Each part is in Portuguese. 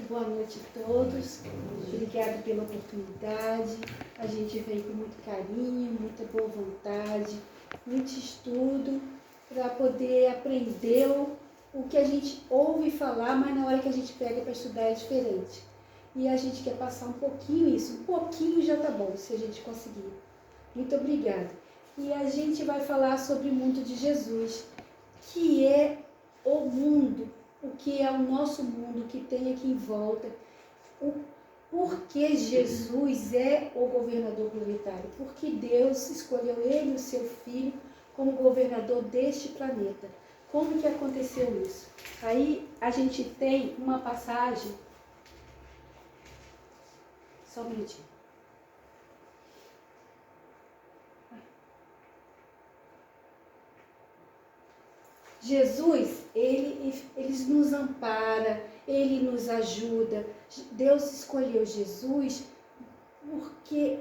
Boa noite a todos, obrigada pela oportunidade. A gente vem com muito carinho, muita boa vontade, muito estudo para poder aprender o que a gente ouve falar, mas na hora que a gente pega para estudar é diferente. E a gente quer passar um pouquinho isso, um pouquinho já tá bom, se a gente conseguir. Muito obrigada. E a gente vai falar sobre o mundo de Jesus, que é o mundo, o que é o nosso mundo que tem aqui em volta, por que Jesus é o governador planetário, porque Deus escolheu ele e o seu filho como governador deste planeta. Como que aconteceu isso? Aí a gente tem uma passagem, só um minutinho. Jesus, ele nos ampara, ele nos ajuda. Deus escolheu Jesus porque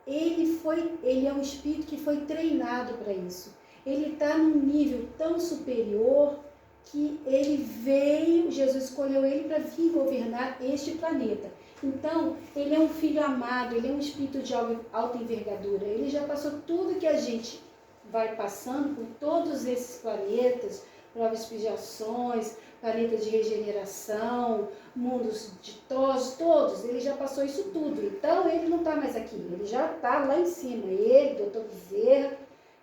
ele é um espírito que foi treinado para isso. Ele está num nível tão superior que Jesus escolheu ele para vir governar este planeta. Então, ele é um filho amado, ele é um espírito de alta envergadura. Ele já passou tudo que a gente vai passando por todos esses planetas, provas de expiações, planeta de regeneração, mundos ditosos, todos, ele já passou isso tudo. Então ele não está mais aqui, ele já está lá em cima. Ele, Doutor Bezerra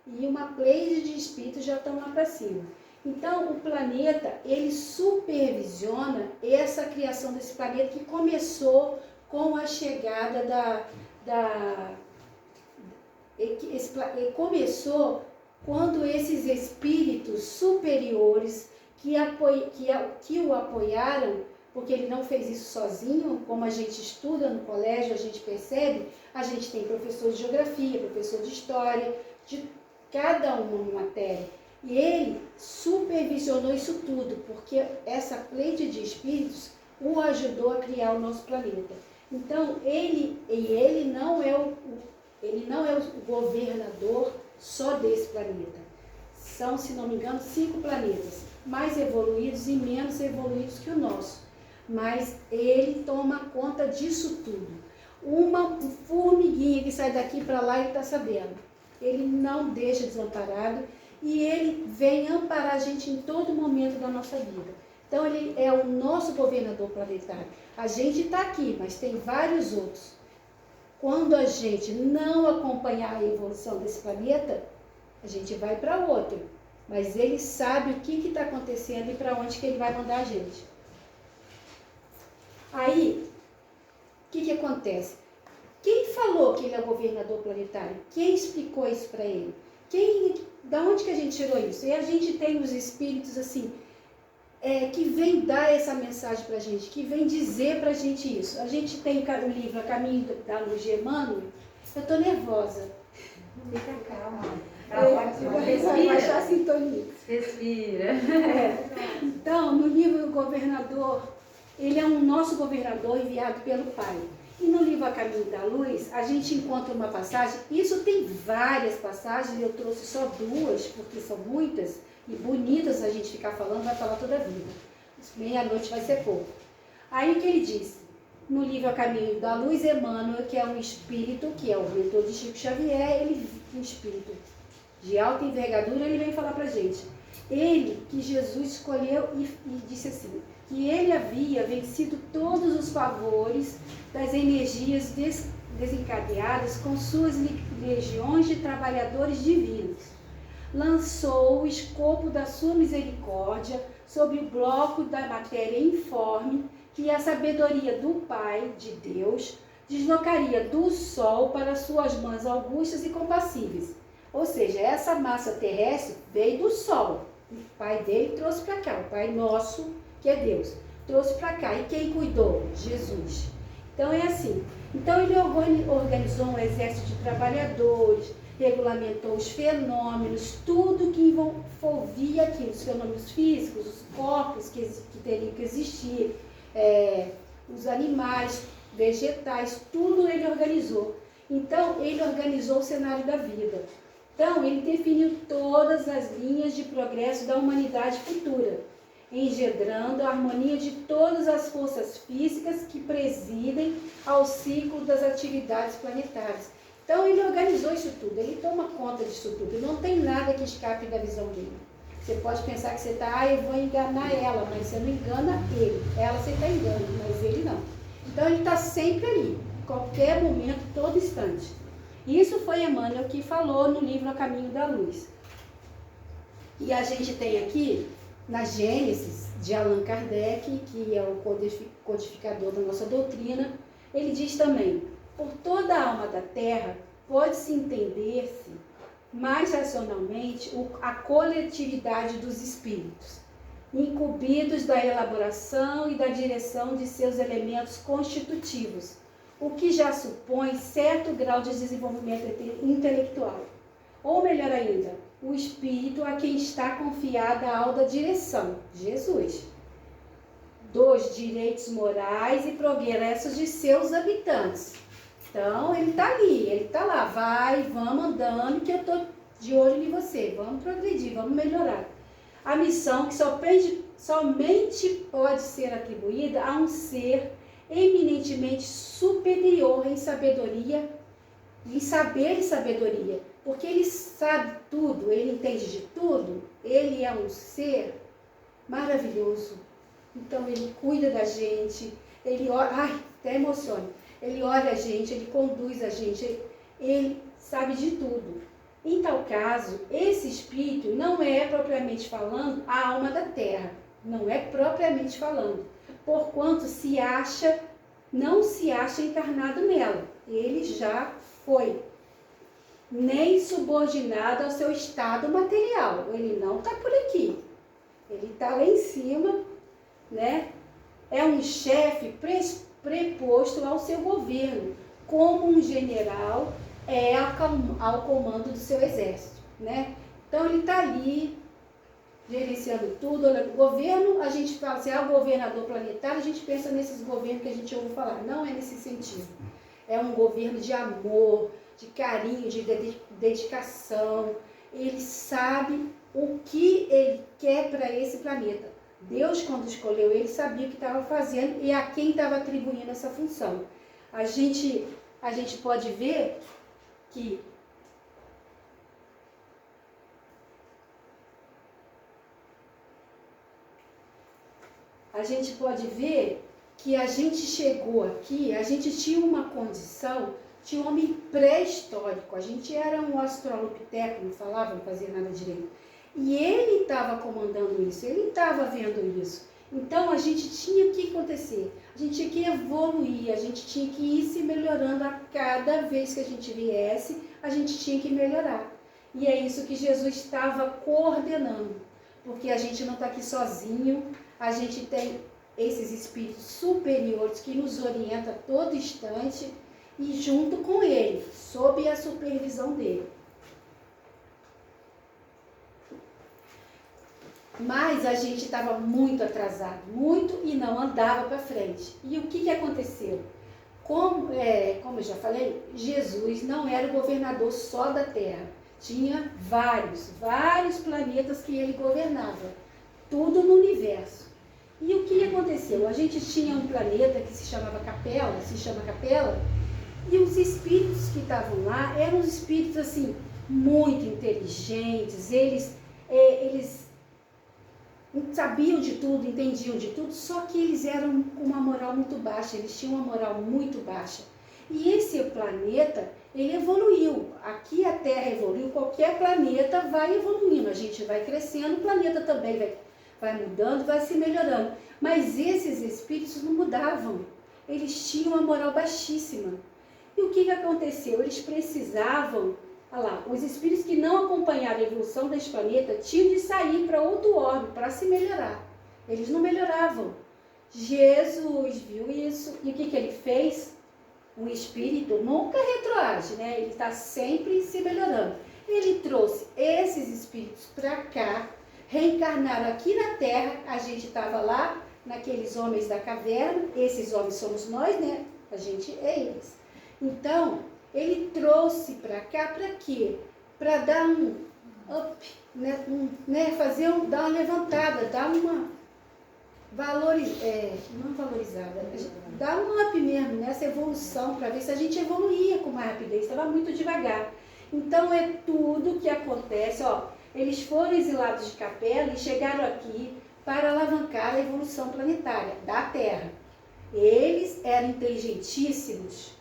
e uma pleide de espíritos já estão lá para cima. Então o planeta, ele supervisiona essa criação desse planeta que começou com a chegada começou quando esses espíritos superiores que o apoiaram, porque ele não fez isso sozinho, como a gente estuda no colégio, a gente percebe, a gente tem professor de geografia, professor de história, de cada uma matéria. E ele supervisionou isso tudo, porque essa pleide de espíritos o ajudou a criar o nosso planeta. Então, ele não é o governador só desse planeta. São, se não me engano, 5 planetas, mais evoluídos e menos evoluídos que o nosso. Mas ele toma conta disso tudo. Uma formiguinha que sai daqui para lá, ele está sabendo. Ele não deixa desamparado e ele vem amparar a gente em todo momento da nossa vida. Então ele é o nosso governador planetário. A gente está aqui, mas tem vários outros. Quando a gente não acompanhar a evolução desse planeta, a gente vai para outro. Mas ele sabe o que está acontecendo e para onde que ele vai mandar a gente. Aí, o que acontece? Quem falou que ele é governador planetário? Quem explicou isso para ele? Da onde que a gente tirou isso? E a gente tem os espíritos assim, que vem dar essa mensagem para a gente, que vem dizer para a gente isso. A gente tem o livro A Caminho da Luz de Emmanuel. Eu estou nervosa. Fica calma. Eu vou baixar a sintonia. Respira. Então, no livro O Governador, ele é um nosso governador enviado pelo Pai. E no livro A Caminho da Luz, a gente encontra uma passagem, isso tem várias passagens, eu trouxe só 2, porque são muitas, e bonitas a gente ficar falando, vai falar toda a vida. Meia-noite vai ser pouco. Aí o que ele diz? No livro A Caminho da Luz, Emmanuel, que é um espírito, que é o mentor de Chico Xavier, um espírito de alta envergadura, ele vem falar pra gente. Ele, que Jesus escolheu e disse assim, que ele havia vencido todos os favores das energias desencadeadas com suas legiões de trabalhadores divinos. Lançou o escopo da sua misericórdia sobre o bloco da matéria informe que a sabedoria do Pai, de Deus, deslocaria do Sol para suas mãos augustas e compassíveis. Ou seja, essa massa terrestre veio do Sol. O Pai dele trouxe para cá, o Pai nosso, que é Deus, trouxe para cá. E quem cuidou? Jesus. Então é assim. Então ele organizou um exército de trabalhadores, regulamentou os fenômenos, tudo que envolvia aquilo, os fenômenos físicos, os corpos que teriam que existir, os animais, vegetais, tudo ele organizou. Então ele organizou o cenário da vida. Então ele definiu todas as linhas de progresso da humanidade futura. engendrando a harmonia de todas as forças físicas que presidem ao ciclo das atividades planetárias. Então ele organizou isso tudo, ele toma conta disso tudo, não tem nada que escape da visão dele. Você pode pensar que você está, eu vou enganar ela, mas você não engana ele. Ela você está enganando, mas ele não. Então ele está sempre ali, qualquer momento, todo instante. Isso foi Emmanuel que falou no livro A Caminho da Luz. E a gente tem aqui, na Gênesis, de Allan Kardec, que é o codificador da nossa doutrina, ele diz também: por toda a alma da Terra pode-se entender-se mais racionalmente a coletividade dos espíritos, incumbidos da elaboração e da direção de seus elementos constitutivos, o que já supõe certo grau de desenvolvimento intelectual. Ou melhor ainda, o espírito a quem está confiada a alta direção, Jesus, dos direitos morais e progressos de seus habitantes. Então, ele está ali, ele está lá, vai, vamos andando, que eu estou de olho em você, vamos progredir, vamos melhorar. A missão que somente pode ser atribuída a um ser eminentemente superior em sabedoria, em saber e sabedoria, porque ele sabe tudo, ele entende de tudo, ele é um ser maravilhoso. Então, ele cuida da gente, ele olha, ai, até emociona. Ele olha a gente, ele conduz a gente, ele sabe de tudo. Em tal caso, esse espírito não é propriamente falando a alma da terra, não é propriamente falando, porquanto não se acha encarnado nela, ele já foi, nem subordinado ao seu estado material, ele não está por aqui, ele está lá em cima, né? É um chefe preposto ao seu governo, como um general é ao comando do seu exército, né? Então ele está ali gerenciando tudo. Olha, o governo, a gente fala assim, o governador planetário, a gente pensa nesses governos que a gente ouve falar, não é nesse sentido. É um governo de amor, de carinho, de dedicação. Ele sabe o que ele quer para esse planeta. Deus, quando escolheu ele, sabia o que estava fazendo e a quem estava atribuindo essa função. A gente pode ver que a gente chegou aqui, a gente tinha uma condição de homem pré-histórico. A gente era um australopiteco, não falava, não fazia nada direito. E ele estava comandando isso, ele estava vendo isso. Então a gente tinha que acontecer, a gente tinha que evoluir, a gente tinha que ir se melhorando a cada vez que a gente viesse, a gente tinha que melhorar. E é isso que Jesus estava coordenando, porque a gente não está aqui sozinho, a gente tem esses espíritos superiores que nos orientam a todo instante e junto com ele, sob a supervisão dele. Mas a gente estava muito atrasado, muito, e não andava para frente. E o que aconteceu? Como eu já falei, Jesus não era o governador só da Terra. Tinha vários planetas que ele governava. Tudo no universo. E o que aconteceu? A gente tinha um planeta que se chama Capela, e os espíritos que estavam lá eram os espíritos assim, muito inteligentes, eles sabiam de tudo, entendiam de tudo, só que eles eram com uma moral muito baixa, eles tinham uma moral muito baixa. E esse planeta, ele evoluiu. Aqui a Terra evoluiu, qualquer planeta vai evoluindo, a gente vai crescendo, o planeta também vai mudando, vai se melhorando. Mas esses espíritos não mudavam, eles tinham uma moral baixíssima. E o que aconteceu? Eles precisavam, olha lá, os espíritos que não acompanharam a evolução desse planeta tinham de sair para outro orbe, para se melhorar. Eles não melhoravam. Jesus viu isso, e o que ele fez? O espírito nunca retroage, né? Ele está sempre se melhorando. Ele trouxe esses espíritos para cá, reencarnaram aqui na Terra, a gente estava lá, naqueles homens da caverna, esses homens somos nós, né? A gente é eles. Então, ele trouxe para cá para quê? Para dar um up, né? Dar uma levantada, dar não valorizada, dá um up mesmo nessa evolução, para ver se a gente evoluía com mais rapidez, estava muito devagar. Então é tudo que acontece, eles foram exilados de Capela e chegaram aqui para alavancar a evolução planetária da Terra. Eles eram inteligentíssimos,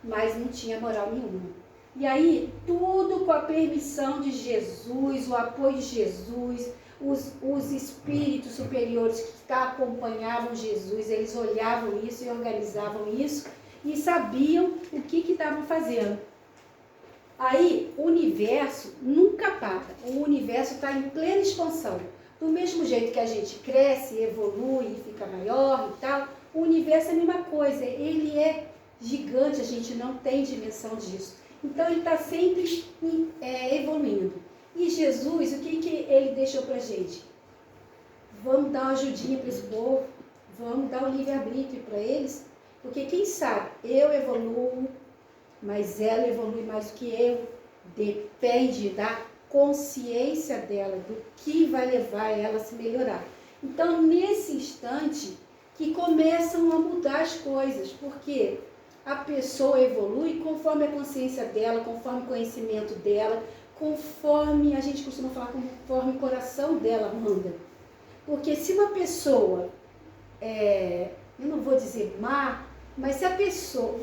mas não tinha moral nenhuma. E aí, tudo com a permissão de Jesus, o apoio de Jesus, os espíritos superiores que acompanhavam Jesus, eles olhavam isso e organizavam isso e sabiam o que estavam fazendo. Aí, o universo nunca para, o universo está em plena expansão. Do mesmo jeito que a gente cresce, evolui, fica maior e tal, o universo é a mesma coisa, ele é gigante, a gente não tem dimensão disso. Então, ele está sempre evoluindo. E Jesus, o que ele deixou para a gente? Vamos dar uma ajudinha para esse povo, vamos dar um livre-arbítrio para eles, porque quem sabe, eu evoluo, mas ela evolui mais do que eu, depende da consciência dela, do que vai levar ela a se melhorar. Então, nesse instante, que começam a mudar as coisas, porque a pessoa evolui conforme a consciência dela, conforme o conhecimento dela, conforme, a gente costuma falar, conforme o coração dela manda. Porque se uma pessoa, eu não vou dizer má, mas se a pessoa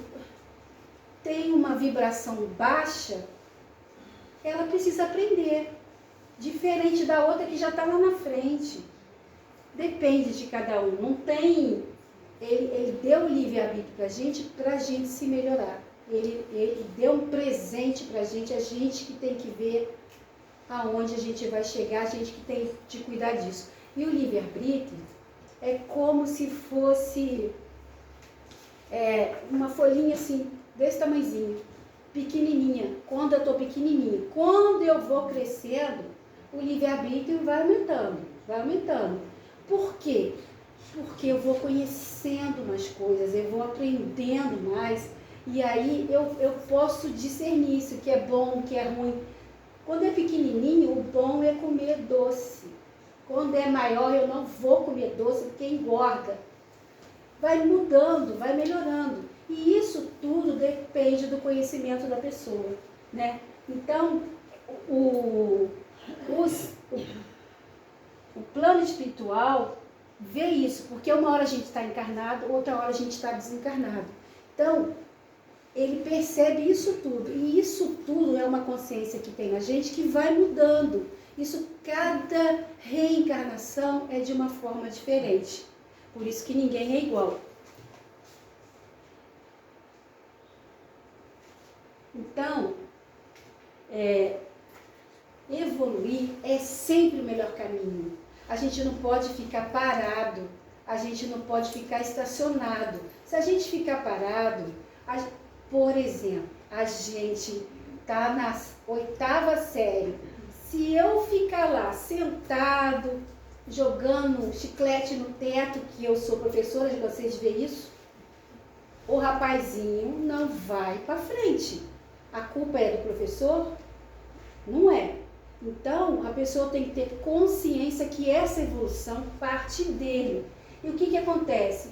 tem uma vibração baixa, ela precisa aprender, diferente da outra que já está lá na frente. Depende de cada um, não tem... Ele deu o livre-arbítrio para a gente se melhorar. Ele deu um presente para a gente que tem que ver aonde a gente vai chegar, a gente que tem de cuidar disso. E o livre-arbítrio é como se fosse uma folhinha assim, desse tamanhozinho, pequenininha, quando eu estou pequenininha. Quando eu vou crescendo, o livre-arbítrio vai aumentando, vai aumentando. Por quê? Porque eu vou conhecendo mais coisas, eu vou aprendendo mais, e aí eu posso discernir isso, que é bom, que é ruim. Quando é pequenininho, o bom é comer doce. Quando é maior, eu não vou comer doce, porque engorda. Vai mudando, vai melhorando. E isso tudo depende do conhecimento da pessoa, né? Então, o plano espiritual vê isso, porque uma hora a gente está encarnado, outra hora a gente está desencarnado. Então, ele percebe isso tudo, e isso tudo é uma consciência que tem na gente que vai mudando. Isso, cada reencarnação é de uma forma diferente. Por isso que ninguém é igual. Então, evoluir é sempre o melhor caminho. A gente não pode ficar parado, a gente não pode ficar estacionado. Se a gente ficar parado, por exemplo, a gente está na 8ª série. Se eu ficar lá sentado, jogando chiclete no teto, que eu sou professora de vocês verem isso, o rapazinho não vai para frente. A culpa é do professor? Não é. Então, a pessoa tem que ter consciência que essa evolução parte dele. E o que acontece?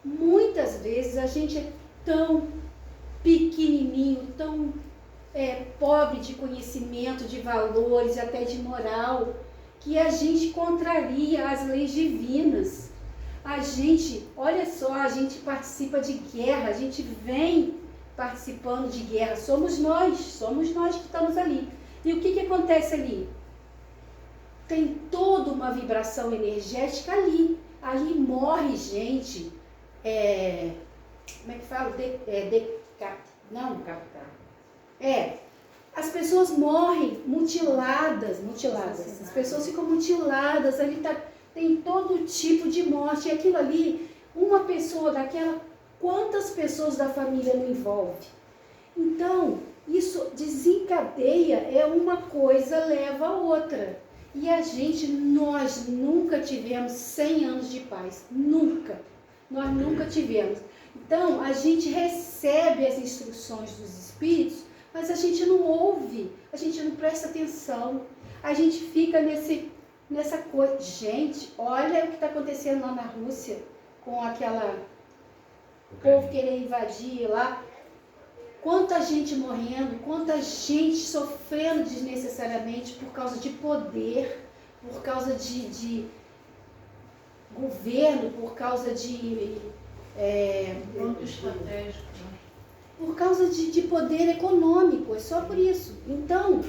Muitas vezes a gente é tão pequenininho, tão pobre de conhecimento, de valores, até de moral, que a gente contraria as leis divinas. A gente, olha só, a gente participa de guerra, a gente vem participando de guerra, somos nós que estamos ali. E o que acontece ali? Tem toda uma vibração energética ali. Ali morre gente. Como é que fala? As pessoas morrem mutiladas. As pessoas ficam mutiladas. Ali tem todo tipo de morte. E aquilo ali, uma pessoa daquela, quantas pessoas da família não envolve? Então, isso desencadeia, uma coisa leva a outra. E nós nunca tivemos 100 anos de paz. Nunca. Nós nunca tivemos. Então, a gente recebe as instruções dos espíritos, mas a gente não ouve, a gente não presta atenção. A gente fica nesse nessa coisa. Gente, olha o que está acontecendo lá na Rússia, com aquela povo querer invadir lá. Quanta gente morrendo, quanta gente sofrendo desnecessariamente por causa de poder, por causa de governo, por causa de... Ponto estratégico. por causa de poder econômico, é só por isso. Então,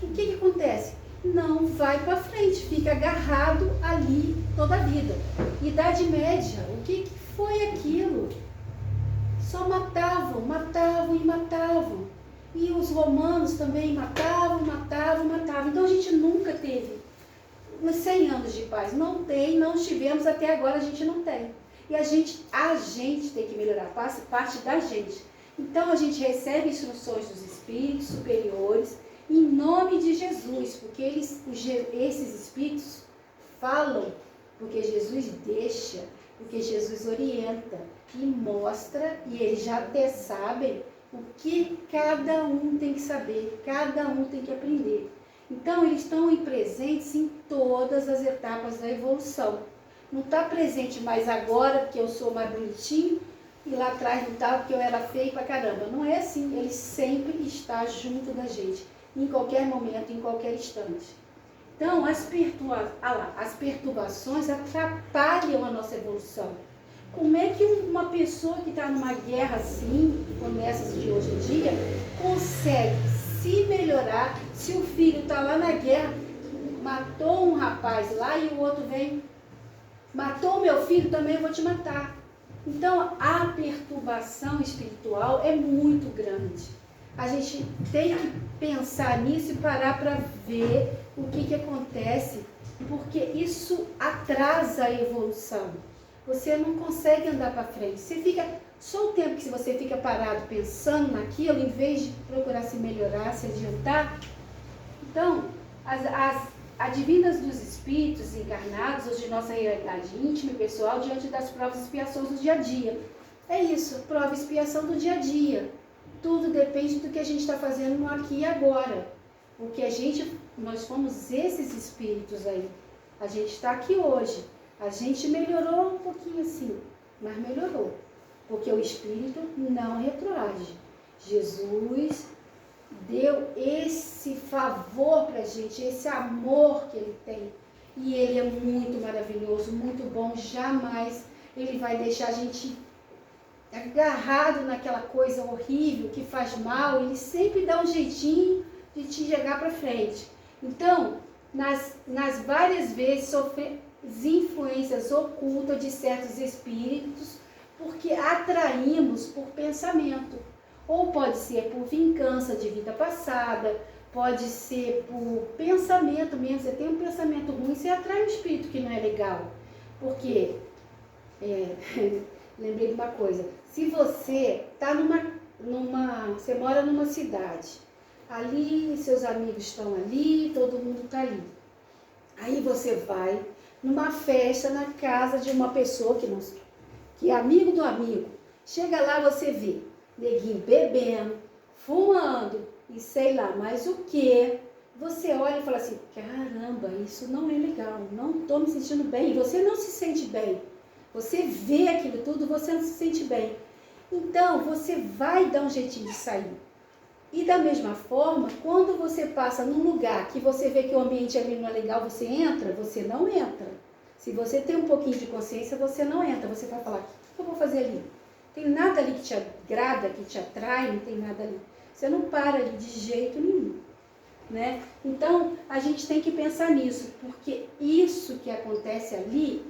o que acontece? Não vai para frente, fica agarrado ali toda a vida. Idade Média, o que foi aquilo? Só matavam, matavam e matavam. E os romanos também matavam, matavam, matavam. Então a gente nunca teve uns 100 anos de paz. Não tem, não tivemos, até agora a gente não tem. E a gente tem que melhorar, parte da gente. Então a gente recebe instruções dos espíritos superiores em nome de Jesus, porque esses espíritos falam, porque Jesus deixa, porque Jesus orienta e mostra, e eles já até sabem o que cada um tem que saber, cada um tem que aprender. Então eles estão presentes em todas as etapas da evolução. Não está presente mais agora, porque eu sou mais bonitinho, e lá atrás não estava, porque eu era feio pra caramba. Não é assim, ele sempre está junto da gente, em qualquer momento, em qualquer instante. Então, as perturbações atrapalham a nossa evolução. Como é que uma pessoa que está numa guerra assim, como essas de hoje em dia, consegue se melhorar se o filho está lá na guerra, matou um rapaz lá e o outro vem, matou meu filho, também eu vou te matar. Então, a perturbação espiritual é muito grande. A gente tem que pensar nisso e parar para ver o que acontece, porque isso atrasa a evolução. Você não consegue andar para frente. Você fica, só o tempo que você fica parado pensando naquilo, em vez de procurar se melhorar, se adiantar. Então, as advindas dos espíritos encarnados, ou de nossa realidade íntima e pessoal, diante das provas e expiações do dia a dia. É isso, prova e expiação do dia a dia. Tudo depende do que a gente está fazendo no aqui e agora. Nós fomos esses espíritos aí. A gente está aqui hoje. A gente melhorou um pouquinho assim, mas melhorou. Porque o espírito não retroage. Jesus deu esse favor para a gente, esse amor que ele tem. E ele é muito maravilhoso, muito bom. Jamais ele vai deixar a gente agarrado naquela coisa horrível que faz mal. Ele sempre dá um jeitinho de te jogar para frente. Então, nas várias vezes sofremos influências ocultas de certos espíritos, porque atraímos por pensamento. Ou pode ser por vingança de vida passada, pode ser por pensamento mesmo. Você tem um pensamento ruim, você atrai um espírito que não é legal. Porque, lembrei de uma coisa, se você está você mora numa cidade, ali seus amigos estão ali, todo mundo está ali. Aí você vai numa festa na casa de uma pessoa que é amigo do amigo. Chega lá, você vê neguinho bebendo, fumando e sei lá mais o que. Você olha e fala assim, caramba, isso não é legal, não estou me sentindo bem. E você não se sente bem. Você vê aquilo tudo, você não se sente bem. Então, você vai dar um jeitinho de sair. E da mesma forma, quando você passa num lugar que você vê que o ambiente ali não é legal, você entra, você não entra. Se você tem um pouquinho de consciência, você não entra. Você vai falar, o que eu vou fazer ali? Tem nada ali que te agrada, que te atrai, não tem nada ali. Você não para ali de jeito nenhum, né? Então, a gente tem que pensar nisso, porque isso que acontece ali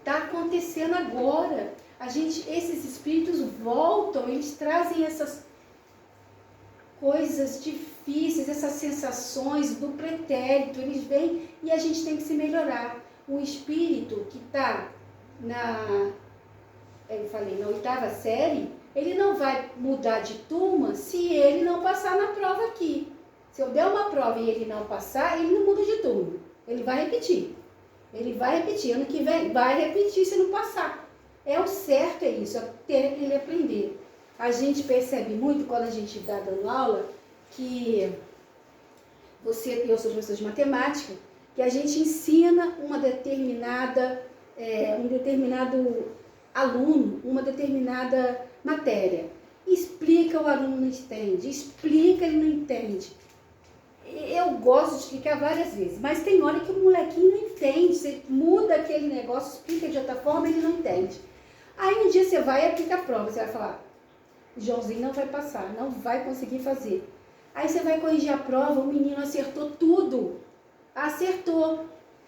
está acontecendo agora. Esses espíritos voltam, eles trazem essas coisas difíceis, essas sensações do pretérito, eles vêm e a gente tem que se melhorar. O espírito que está na 8ª série, ele não vai mudar de turma se ele não passar na prova aqui. Se eu der uma prova e ele não passar, ele não muda de turma. Ele vai repetir. Ele vai repetir. Ano que vem, vai repetir se não passar. É o certo, é isso. É ter que ele aprender. A gente percebe muito quando a gente está dando aula que eu sou professora de matemática, que a gente ensina um determinado aluno, uma determinada matéria. Explica, o aluno não entende, explica, ele não entende. Eu gosto de explicar várias vezes, mas tem hora que o molequinho não entende, você muda aquele negócio, explica de outra forma, ele não entende. Aí um dia você vai e aplica a prova, você vai falar, o Joãozinho não vai passar, não vai conseguir fazer. Aí você vai corrigir a prova, o menino acertou tudo, acertou,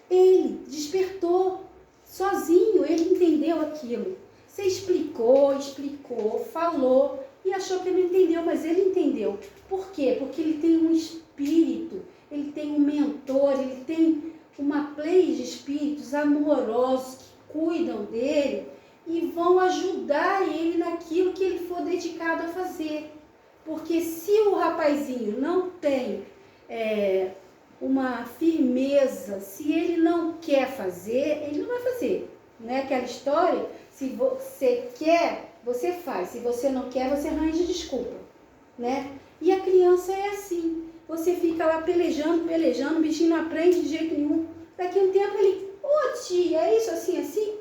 ele despertou, sozinho, ele entendeu aquilo. Você explicou, falou e achou que não entendeu, mas ele entendeu. Por quê? Porque ele tem um espírito, ele tem um mentor, ele tem uma play de espíritos amorosos que cuidam dele e vão ajudar ele naquilo que ele for dedicado a fazer. Porque se o rapazinho não tem uma firmeza, se ele não quer fazer, ele não vai fazer. Não é aquela história? Se você quer, você faz. Se você não quer, você arranja desculpa, né? E a criança é assim. Você fica lá pelejando, o bichinho não aprende de jeito nenhum. Daqui a um tempo ele, tia, é isso assim, assim?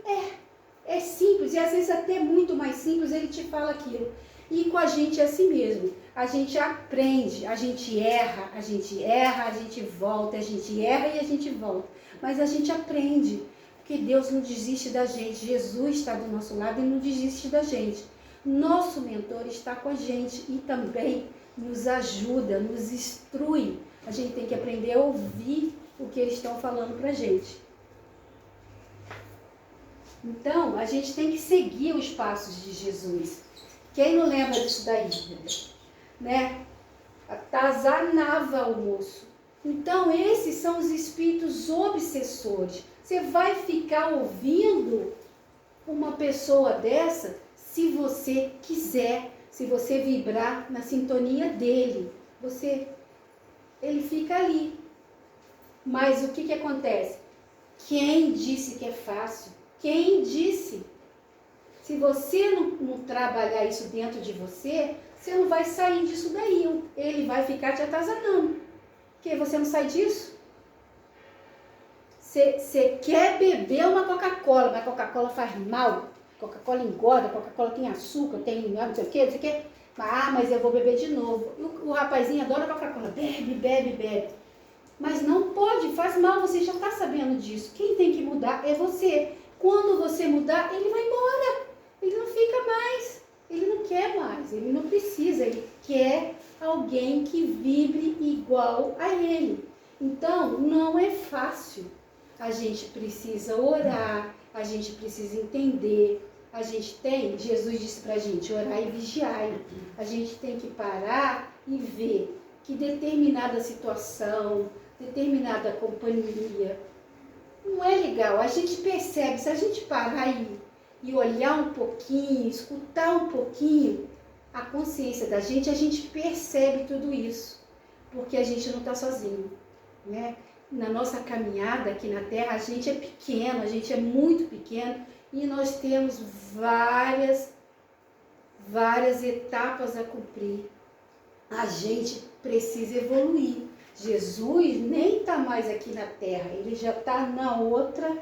É simples, e às vezes até muito mais simples, ele te fala aquilo. E com a gente é assim mesmo. A gente aprende, a gente erra, a gente volta, a gente erra e a gente volta. Mas a gente aprende, porque Deus não desiste da gente. Jesus está do nosso lado e não desiste da gente. Nosso mentor está com a gente e também nos ajuda, nos instrui. A gente tem que aprender a ouvir o que eles estão falando para a gente. Então, a gente tem que seguir os passos de Jesus. Quem não lembra disso daí? Né? Atazanava o moço. Então, esses são os espíritos obsessores. Você vai ficar ouvindo uma pessoa dessa se você quiser, se você vibrar na sintonia dele. Ele fica ali. Mas o que acontece? Quem disse que é fácil? Quem disse? Se você não trabalhar isso dentro de você, você não vai sair disso daí. Ele vai ficar te atazanando. Porque você não sai disso. Você quer beber uma Coca-Cola, mas a Coca-Cola faz mal. Coca-Cola engorda, Coca-Cola tem açúcar, tem não sei o quê. Mas eu vou beber de novo. O rapazinho adora Coca-Cola. Bebe. Mas não pode, faz mal, você já está sabendo disso. Quem tem que mudar é você. Quando você mudar, ele vai embora. Ele não fica mais. Ele não quer mais. Ele não precisa. Ele quer alguém que vibre igual a ele. Então, não é fácil. A gente precisa orar. A gente precisa entender. Jesus disse pra gente, orar e vigiar. A gente tem que parar e ver que determinada situação, determinada companhia, não é legal. A gente percebe, se a gente parar e olhar um pouquinho, escutar um pouquinho a consciência da gente, a gente percebe tudo isso, porque a gente não está sozinho, né? Na nossa caminhada aqui na Terra, a gente é pequeno, a gente é muito pequeno e nós temos várias etapas a cumprir. A gente precisa evoluir. Jesus nem está mais aqui na Terra, ele já está na outra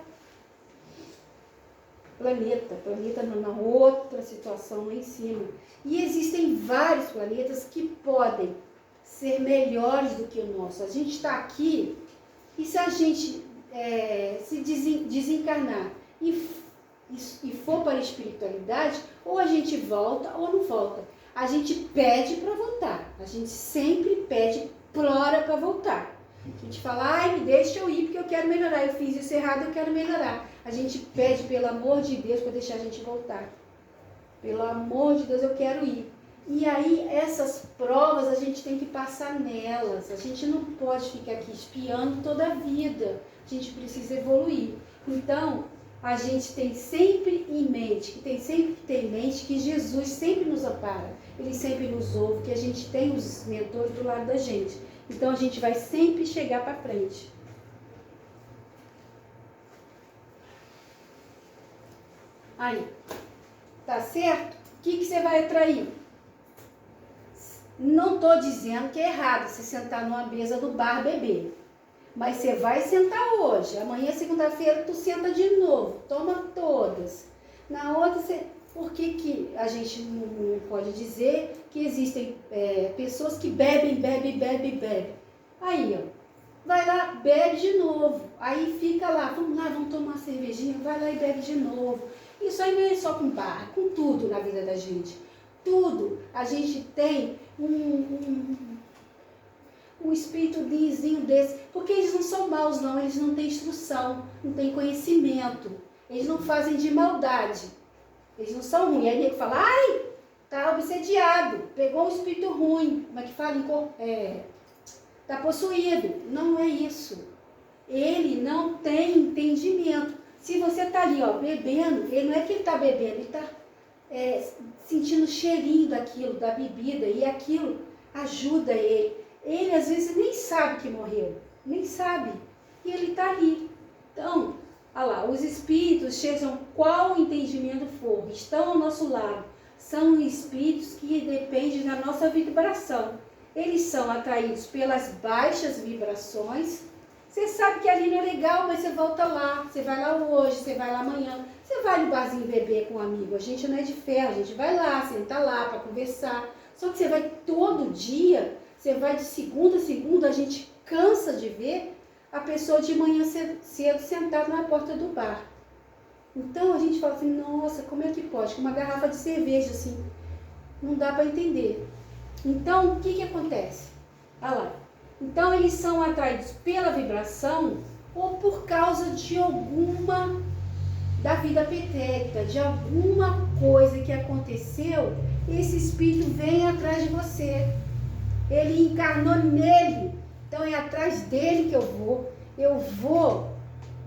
planeta na outra situação lá em cima. E existem vários planetas que podem ser melhores do que o nosso. A gente está aqui e se a gente se desencarnar e for para a espiritualidade, ou a gente volta ou não volta. A gente pede para voltar, a gente sempre pede, implora para voltar. A gente fala, me deixa eu ir porque eu quero melhorar, eu fiz isso errado, eu quero melhorar. A gente pede, pelo amor de Deus, para deixar a gente voltar. Pelo amor de Deus, eu quero ir. E aí, essas provas, a gente tem que passar nelas. A gente não pode ficar aqui espiando toda a vida. A gente precisa evoluir. Então, a gente tem sempre em mente, que Jesus sempre nos ampara. Ele sempre nos ouve, que a gente tem os mentores do lado da gente. Então, a gente vai sempre chegar para frente. Aí, tá certo? O que você vai atrair? Não estou dizendo que é errado você sentar numa mesa do bar beber. Mas você vai sentar hoje, amanhã, segunda-feira, tu senta de novo, toma todas. Na outra, por que a gente não pode dizer que existem pessoas que bebem. Aí, ó, vai lá, bebe de novo. Aí fica lá, vamos tomar uma cervejinha, vai lá e bebe de novo. Isso aí não é só com bar, com tudo na vida da gente. Tudo. A gente tem um espíritozinho desse, porque eles não são maus não, eles não têm instrução, não têm conhecimento, eles não fazem de maldade, eles não são ruins. Aí ele fala, ai, tá obsediado, pegou um espírito ruim, como é que fala? Tá possuído. Não é isso, ele não tem entendimento. Se você tá ali, ó, bebendo, ele não é que ele tá bebendo, ele tá sentindo o cheirinho daquilo, da bebida, e aquilo ajuda ele. Ele às vezes nem sabe que morreu, nem sabe, e ele está ali. Então, olha lá, os espíritos, sejam qual entendimento for, estão ao nosso lado, são espíritos que dependem da nossa vibração. Eles são atraídos pelas baixas vibrações. Você sabe que ali não é legal, mas você volta lá, você vai lá hoje, você vai lá amanhã, você vai no barzinho beber com um amigo. A gente não é de ferro, a gente vai lá, senta lá para conversar. Só que você vai todo dia. Você vai de segunda a segunda, a gente cansa de ver a pessoa de manhã cedo sentada na porta do bar. Então a gente fala assim, nossa, como é que pode? Com uma garrafa de cerveja assim, não dá para entender. Então o que acontece? Olha lá. Então eles são atraídos pela vibração ou por causa de alguma da vida pretérita, de alguma coisa que aconteceu, esse espírito vem atrás de você. Ele encarnou nele, então é atrás dele que eu vou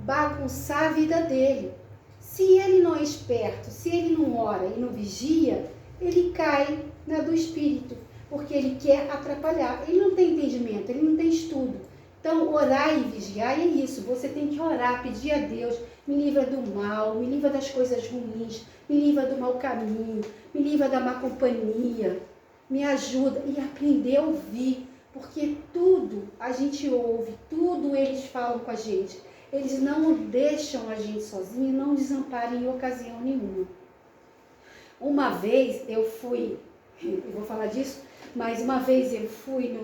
bagunçar a vida dele. Se ele não é esperto, se ele não ora e não vigia, ele cai na do espírito, porque ele quer atrapalhar. Ele não tem entendimento, ele não tem estudo. Então, orar e vigiar é isso, você tem que orar, pedir a Deus, me livra do mal, me livra das coisas ruins, me livra do mau caminho, me livra da má companhia. Me ajuda e aprender a ouvir, porque tudo a gente ouve, tudo eles falam com a gente. Eles não deixam a gente sozinho, não desamparam em ocasião nenhuma. Uma vez eu vou falar disso, mas uma vez eu fui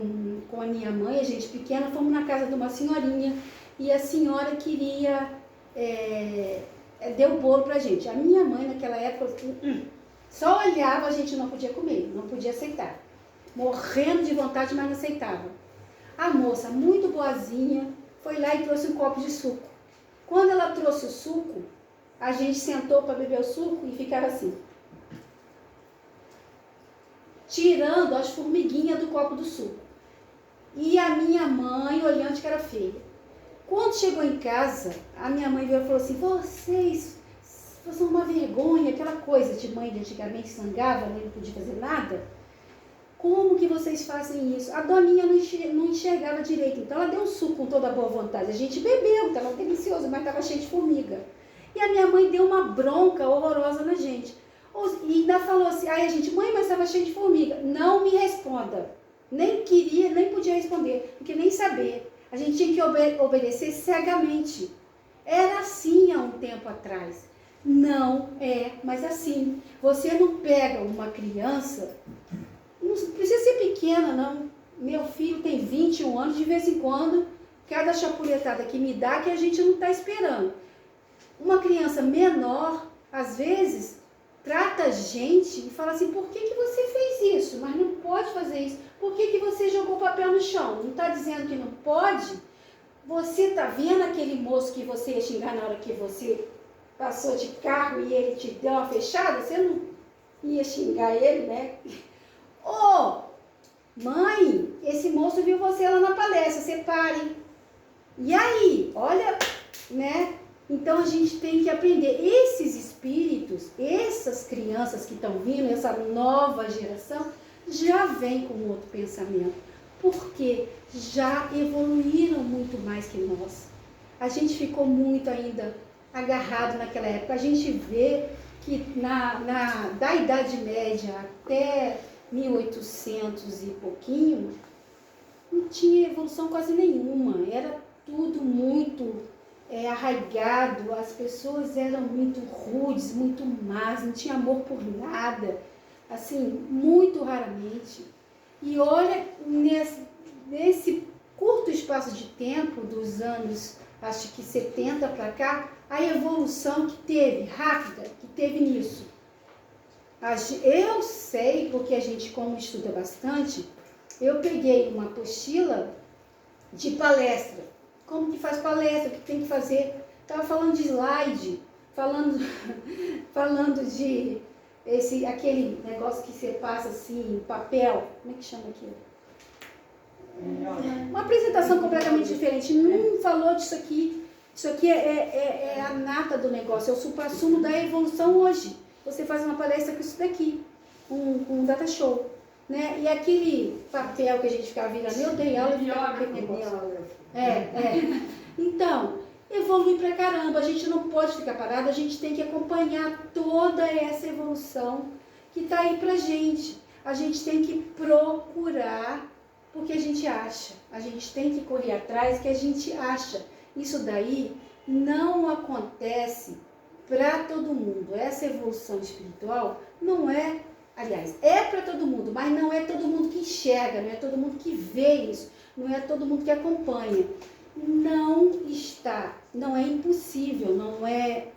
com a minha mãe, a gente pequena, fomos na casa de uma senhorinha e a senhora queria, deu bolo pra gente. A minha mãe naquela época, só olhava, a gente não podia comer, não podia aceitar. Morrendo de vontade, mas não aceitava. A moça, muito boazinha, foi lá e trouxe um copo de suco. Quando ela trouxe o suco, a gente sentou para beber o suco e ficava assim, tirando as formiguinhas do copo do suco. E a minha mãe olhando que era feia. Quando chegou em casa, a minha mãe veio e falou assim, vocês são uma vergonha, aquela coisa de mãe de antigamente zangava, não podia fazer nada. Como que vocês fazem isso? A doninha não enxergava direito, então ela deu um suco com toda a boa vontade. A gente bebeu, estava delicioso, mas estava cheio de formiga. E a minha mãe deu uma bronca horrorosa na gente. E ainda falou assim, a gente, mãe, mas estava cheio de formiga. Não me responda. Nem queria, nem podia responder, porque nem saber. A gente tinha que obedecer cegamente. Era assim há um tempo atrás. Não é, mas assim, você não pega uma criança, não precisa ser pequena não, meu filho tem 21 anos, de vez em quando, cada chapuletada que me dá que a gente não está esperando. Uma criança menor, às vezes, trata a gente e fala assim, por que você fez isso? Mas não pode fazer isso. Por que você jogou papel no chão? Não está dizendo que não pode? Você está vendo aquele moço que você ia xingar na hora que você passou de carro e ele te deu uma fechada? Você não ia xingar ele, né? Ô, mãe, esse moço viu você lá na palestra, você pare. E aí? Olha, né? Então a gente tem que aprender. Esses espíritos, essas crianças que estão vindo, essa nova geração, já vem com outro pensamento. Porque já evoluíram muito mais que nós. A gente ficou muito ainda agarrado naquela época. A gente vê que da Idade Média até 1800 e pouquinho, não tinha evolução quase nenhuma. Era tudo muito arraigado, as pessoas eram muito rudes, muito más, não tinha amor por nada, assim, muito raramente. E olha, nesse curto espaço de tempo, dos anos, acho que 70 para cá, a evolução que teve, rápida, que teve nisso. Eu sei, porque a gente, como estuda bastante, eu peguei uma apostila de palestra. Como que faz palestra, o que tem que fazer. Estava falando de slide, falando de aquele negócio que você passa assim, papel. Como é que chama aquilo? Uma apresentação completamente diferente. Não falou disso aqui. Isso aqui é a nata do negócio, é o supra-sumo da evolução hoje. Você faz uma palestra com isso daqui, um data show. Né? E aquele papel que a gente ficava virando, eu dei aula de aquele negócio. Então, evolui pra caramba. A gente não pode ficar parado, a gente tem que acompanhar toda essa evolução que está aí pra gente. A gente tem que procurar porque a gente acha. A gente tem que correr atrás que a gente acha. Isso daí não acontece para todo mundo. Essa evolução espiritual não é, aliás, é para todo mundo, mas não é todo mundo que enxerga, não é todo mundo que vê isso, não é todo mundo que acompanha. Não é impossível, não é.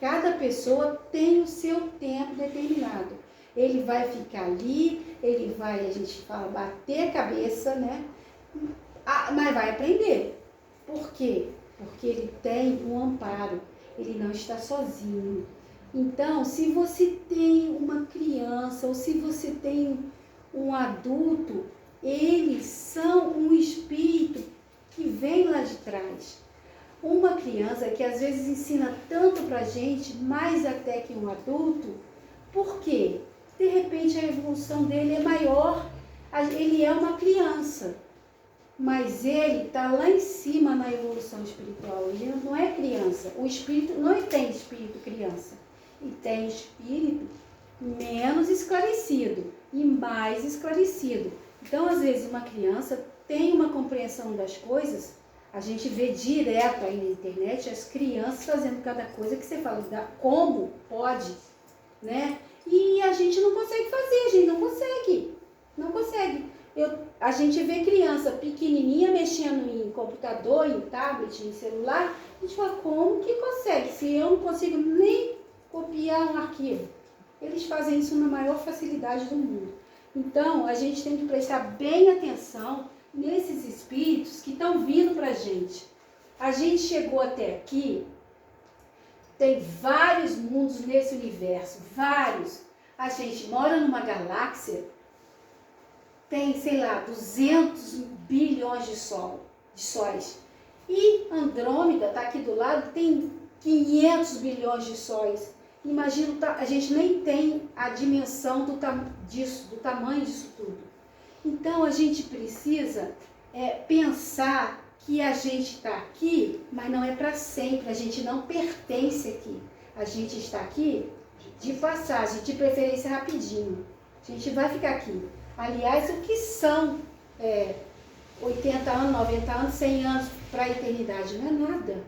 Cada pessoa tem o seu tempo determinado. Ele vai ficar ali, ele vai, a gente fala, bater a cabeça, né? Mas vai aprender. Por quê? Porque ele tem um amparo, ele não está sozinho. Então, se você tem uma criança ou se você tem um adulto, eles são um espírito que vem lá de trás. Uma criança que às vezes ensina tanto pra gente, mais até que um adulto, por quê? De repente a evolução dele é maior, ele é uma criança, mas ele está lá em cima na evolução espiritual, ele não é criança. O espírito não tem espírito criança, e tem espírito menos esclarecido e mais esclarecido. Então, às vezes, uma criança tem uma compreensão das coisas, a gente vê direto aí na internet as crianças fazendo cada coisa que você fala, como pode, né? E a gente não consegue fazer, a gente não consegue. A gente vê criança pequenininha mexendo em computador, em tablet, em celular, a gente fala, como que consegue? Se eu não consigo nem copiar um arquivo. Eles fazem isso na maior facilidade do mundo. Então, a gente tem que prestar bem atenção nesses espíritos que estão vindo para a gente. A gente chegou até aqui, tem vários mundos nesse universo, vários. A gente mora numa galáxia, tem, sei lá, 200 bilhões de sóis. E Andrômeda está aqui do lado, tem 500 bilhões de sóis. Imagina, a gente nem tem a dimensão do tamanho disso tudo. Então, a gente precisa pensar que a gente está aqui, mas não é para sempre, a gente não pertence aqui. A gente está aqui de passagem, de preferência rapidinho. A gente vai ficar aqui. Aliás, o que são 80 anos, 90 anos, 100 anos para a eternidade? Não é nada.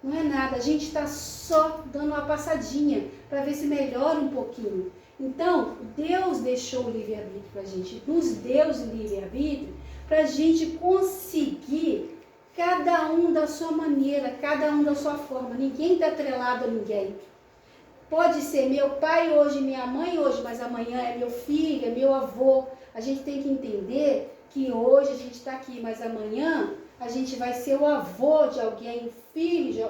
Não é nada. A gente está só dando uma passadinha para ver se melhora um pouquinho. Então, Deus deixou o livre-arbítrio para a gente, nos deu o livre-arbítrio para a gente conseguir cada um da sua maneira, cada um da sua forma. Ninguém está atrelado a ninguém. Pode ser meu pai hoje, minha mãe hoje, mas amanhã é meu filho, é meu avô. A gente tem que entender que hoje a gente está aqui, mas amanhã a gente vai ser o avô de alguém, o filho,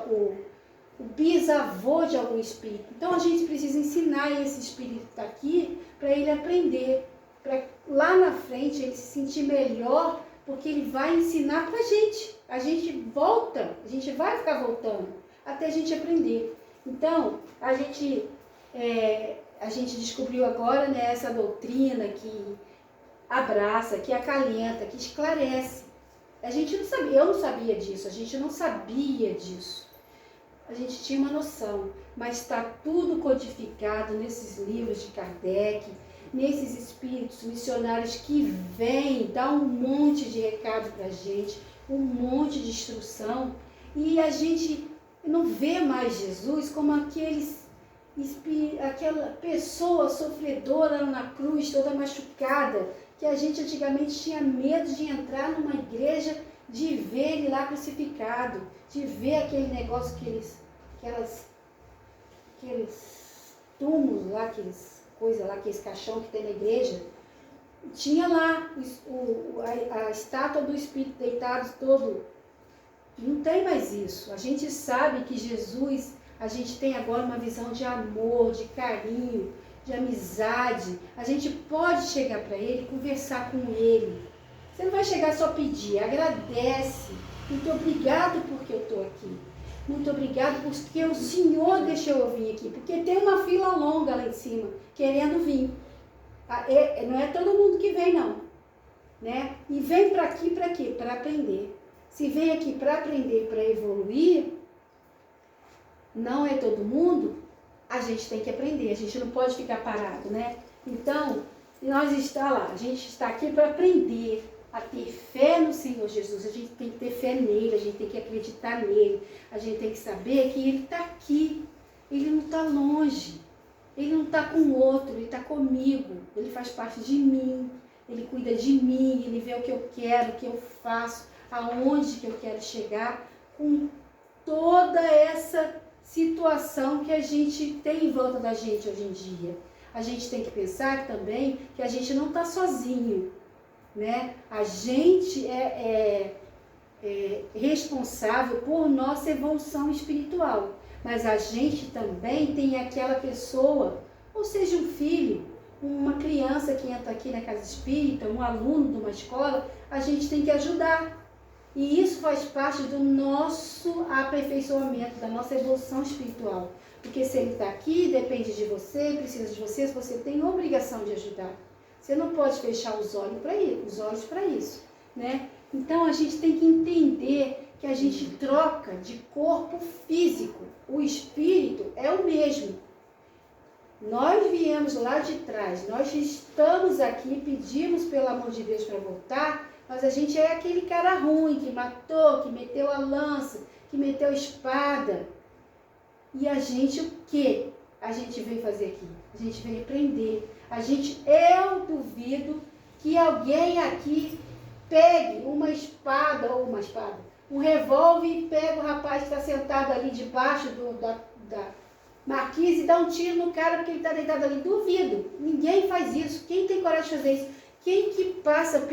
o bisavô de algum espírito. Então a gente precisa ensinar esse espírito que está aqui para ele aprender, para lá na frente ele se sentir melhor, porque ele vai ensinar para a gente. A gente volta, a gente vai ficar voltando até a gente aprender. Então, a gente descobriu agora, né, essa doutrina que abraça, que acalenta, que esclarece. A gente não sabia, eu não sabia disso, a gente não sabia disso. A gente tinha uma noção, mas está tudo codificado nesses livros de Kardec, nesses espíritos missionários que vêm, dá um monte de recado para a gente. um monte de instrução, e a gente não vê mais Jesus como aquela pessoa sofredora na cruz, toda machucada, que a gente antigamente tinha medo de entrar numa igreja, de ver ele lá crucificado, de ver aquele negócio, aqueles túmulos lá, aqueles caixão que tem na igreja. Tinha lá a estátua do Espírito deitado todo. Não tem mais isso. A gente sabe que Jesus, a gente tem agora uma visão de amor, de carinho, de amizade. A gente pode chegar para ele, conversar com ele. Você não vai chegar só pedir, agradece. Muito obrigado porque eu estou aqui. Muito obrigado porque o Senhor deixou eu vir aqui. Porque tem uma fila longa lá em cima, querendo vir. Não é todo mundo que vem, não. Né? E vem para aqui para quê? Para aprender. Se vem aqui para aprender, para evoluir, não é todo mundo, a gente tem que aprender. A gente não pode ficar parado, né? Então, a gente está aqui para aprender a ter fé no Senhor Jesus. A gente tem que ter fé nele, a gente tem que acreditar nele. A gente tem que saber que ele está aqui. Ele não está longe. Ele não está com o outro, ele está comigo. Ele faz parte de mim. Ele cuida de mim, ele vê o que eu quero, o que eu faço, aonde que eu quero chegar, com toda essa situação que a gente tem em volta da gente hoje em dia. A gente tem que pensar também que a gente não está sozinho, né? A gente é responsável por nossa evolução espiritual, mas a gente também tem aquela pessoa, ou seja, um filho, uma criança que entra aqui na casa espírita, um aluno de uma escola, a gente tem que ajudar. E isso faz parte do nosso aperfeiçoamento, da nossa evolução espiritual. Porque se ele está aqui, depende de você, precisa de você tem obrigação de ajudar. Você não pode fechar os olhos para isso, né? Então a gente tem que entender que a gente troca de corpo físico. O espírito é o mesmo. Nós viemos lá de trás, nós estamos aqui, pedimos pelo amor de Deus para voltar, mas a gente é aquele cara ruim que matou, que meteu a lança, que meteu a espada. E a gente, o que a gente veio fazer aqui? A gente veio aprender. Eu duvido que alguém aqui pegue uma espada, um revólver e pegue o rapaz que está sentado ali debaixo da marquise e dá um tiro no cara porque ele está deitado ali. Duvido. Ninguém faz isso. Quem tem coragem de fazer isso? Quem que passa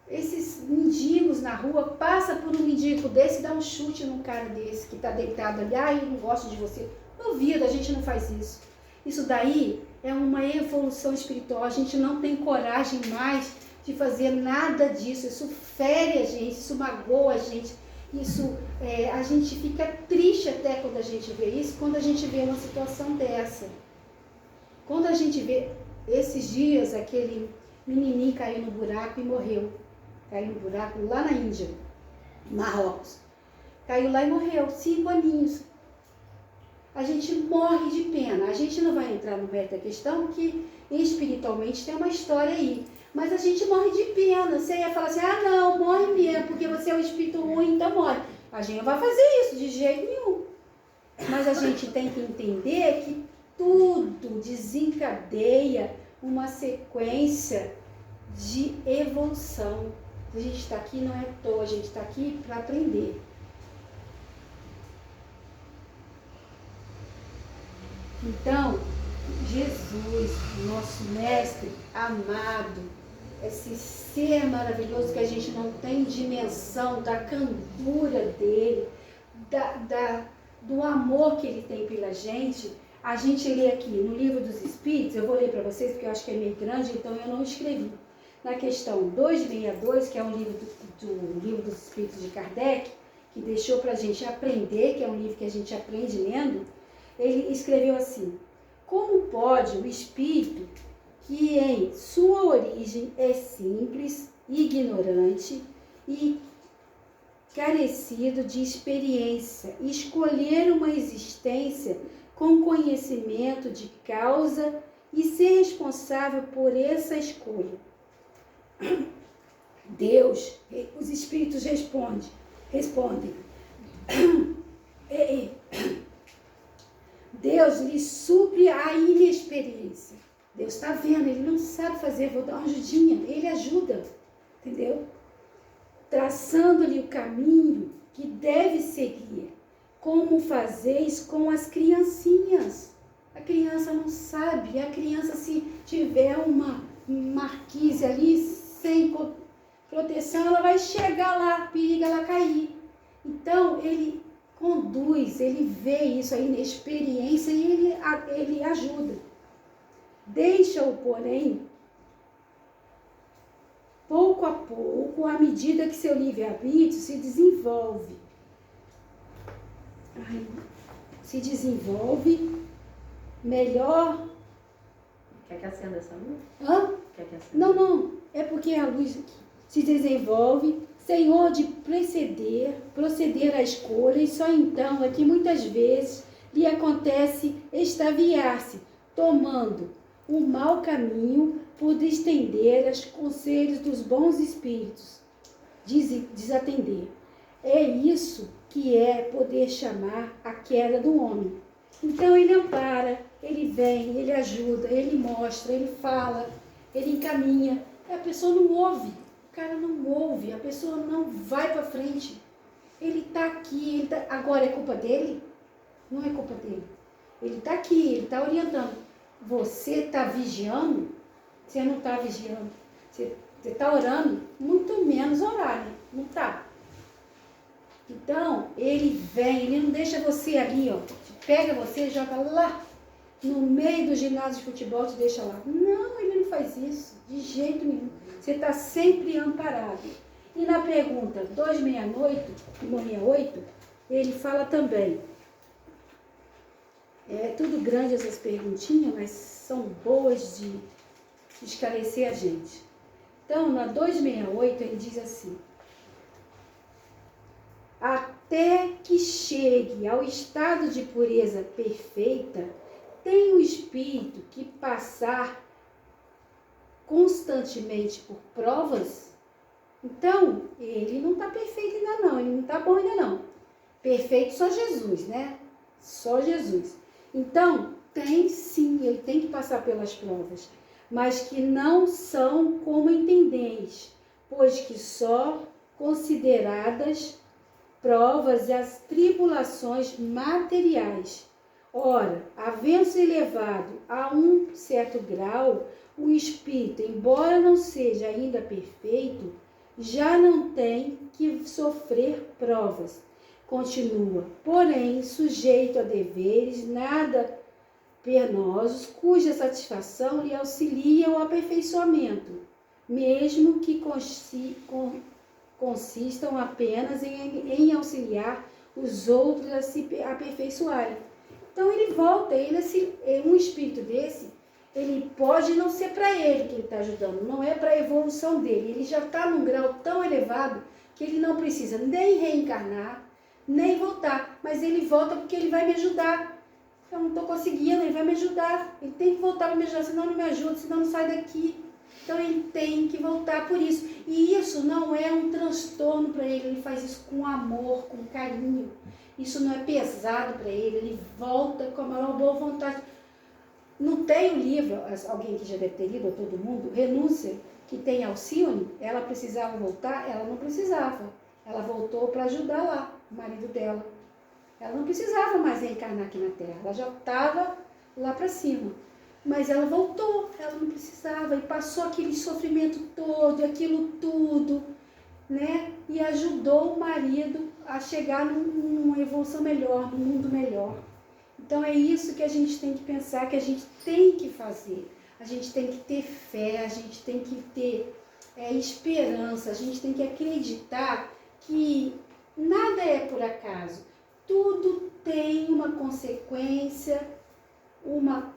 esses mendigos na rua, passa por um mendigo desse e dá um chute num cara desse que está deitado ali. Eu não gosto de você. Duvido, a gente não faz isso. Isso daí é uma evolução espiritual. A gente não tem coragem mais de fazer nada disso. Isso fere a gente, isso magoa a gente. A gente fica triste até quando a gente vê isso, quando a gente vê uma situação dessa. Quando a gente vê, esses dias, aquele menininho caiu no buraco e morreu. Caiu no buraco lá na Índia, Marrocos. Caiu lá e morreu, 5 aninhos. A gente morre de pena. A gente não vai entrar no mérito da questão, porque espiritualmente tem uma história aí. Mas a gente morre de pena. Você ia falar assim, não, morre mesmo, porque você é um espírito ruim, então morre. A gente não vai fazer isso de jeito nenhum. Mas a gente tem que entender que tudo desencadeia uma sequência de evolução. A gente está aqui não é à toa, a gente está aqui para aprender. Então, Jesus, nosso mestre amado, esse ser maravilhoso que a gente não tem dimensão da candura dele, do amor que ele tem pela gente, a gente lê aqui no Livro dos Espíritos, eu vou ler para vocês porque eu acho que é meio grande, então eu não escrevi. Na questão 262, que é um livro do Livro dos Espíritos de Kardec, que deixou para a gente aprender, que é um livro que a gente aprende lendo, ele escreveu assim: como pode o espírito, que em sua origem é simples, ignorante e carecido de experiência, escolher uma existência com conhecimento de causa e ser responsável por essa escolha? Deus, os espíritos respondem. Deus lhe supre a inexperiência. Deus está vendo, ele não sabe fazer, vou dar uma ajudinha, ele ajuda, entendeu? Traçando-lhe o caminho que deve seguir, como fazeis com as criancinhas. A criança não sabe, a criança, se tiver uma marquise ali sem proteção, ela vai chegar lá, periga ela cair. Então, ele conduz, ele vê isso aí na experiência e ele ajuda. Deixa-o, porém, pouco a pouco, à medida que seu livre-arbítrio se desenvolve. Melhor. Quer que acenda essa luz? Hã? Quer que acenda? Não, é porque a luz aqui se desenvolve, Senhor, de proceder à escolha, e só então é que muitas vezes lhe acontece extraviar-se, tomando o mau caminho por estender os conselhos dos bons espíritos, desatender. É isso que é poder chamar a queda do homem. Então ele ampara, ele vem, ele ajuda, ele mostra, ele fala, ele encaminha. A pessoa não ouve, o cara não ouve, a pessoa não vai para frente. Ele está aqui, agora é culpa dele? Não é culpa dele. Ele está aqui, ele está orientando. Você está vigiando? Você não está vigiando. Você está orando? Muito menos orar, né? Não está. Então, ele vem, ele não deixa você ali, ó. Pega você e joga lá no meio do ginásio de futebol, te deixa lá. Não, ele não faz isso, de jeito nenhum. Você está sempre amparado. E na pergunta 268, ele fala também. É tudo grande essas perguntinhas, mas são boas de esclarecer a gente. Então, na 268, ele diz assim: até que chegue ao estado de pureza perfeita, tem o espírito que passar constantemente por provas? Então, ele não está perfeito ainda não, ele não está bom ainda não. Perfeito só Jesus, né? Só Jesus. Então, tem sim, ele tem que passar pelas provas, mas que não são como entendeis, pois que só consideradas provas e as tribulações materiais. Ora, havendo-se elevado a um certo grau, o espírito, embora não seja ainda perfeito, já não tem que sofrer provas. Continua, porém, sujeito a deveres nada penosos, cuja satisfação lhe auxilia o aperfeiçoamento, mesmo que consistam apenas em auxiliar os outros a se aperfeiçoarem. Então ele volta, um espírito desse, ele pode não ser para ele que ele está ajudando, não é para a evolução dele, ele já está num grau tão elevado que ele não precisa nem reencarnar, nem voltar, mas ele volta porque ele vai me ajudar. Eu não estou conseguindo, ele vai me ajudar, ele tem que voltar para me ajudar, senão não me ajuda, senão não sai daqui. Então ele tem que voltar por isso. E isso não é um transtorno para ele faz isso com amor, com carinho. Isso não é pesado para ele volta com a maior boa vontade. Não tem o livro, alguém que já deve ter lido, todo mundo, Renúncia, que tem Alcione, ela precisava voltar? Ela não precisava. Ela voltou para ajudar lá, o marido dela. Ela não precisava mais reencarnar aqui na Terra, ela já estava lá para cima. Mas ela voltou, ela não precisava, e passou aquele sofrimento todo, aquilo tudo, né? E ajudou o marido a chegar numa evolução melhor, num mundo melhor. Então é isso que a gente tem que pensar, que a gente tem que fazer. A gente tem que ter fé, a gente tem que ter esperança, a gente tem que acreditar que nada é por acaso. Tudo tem uma consequência, uma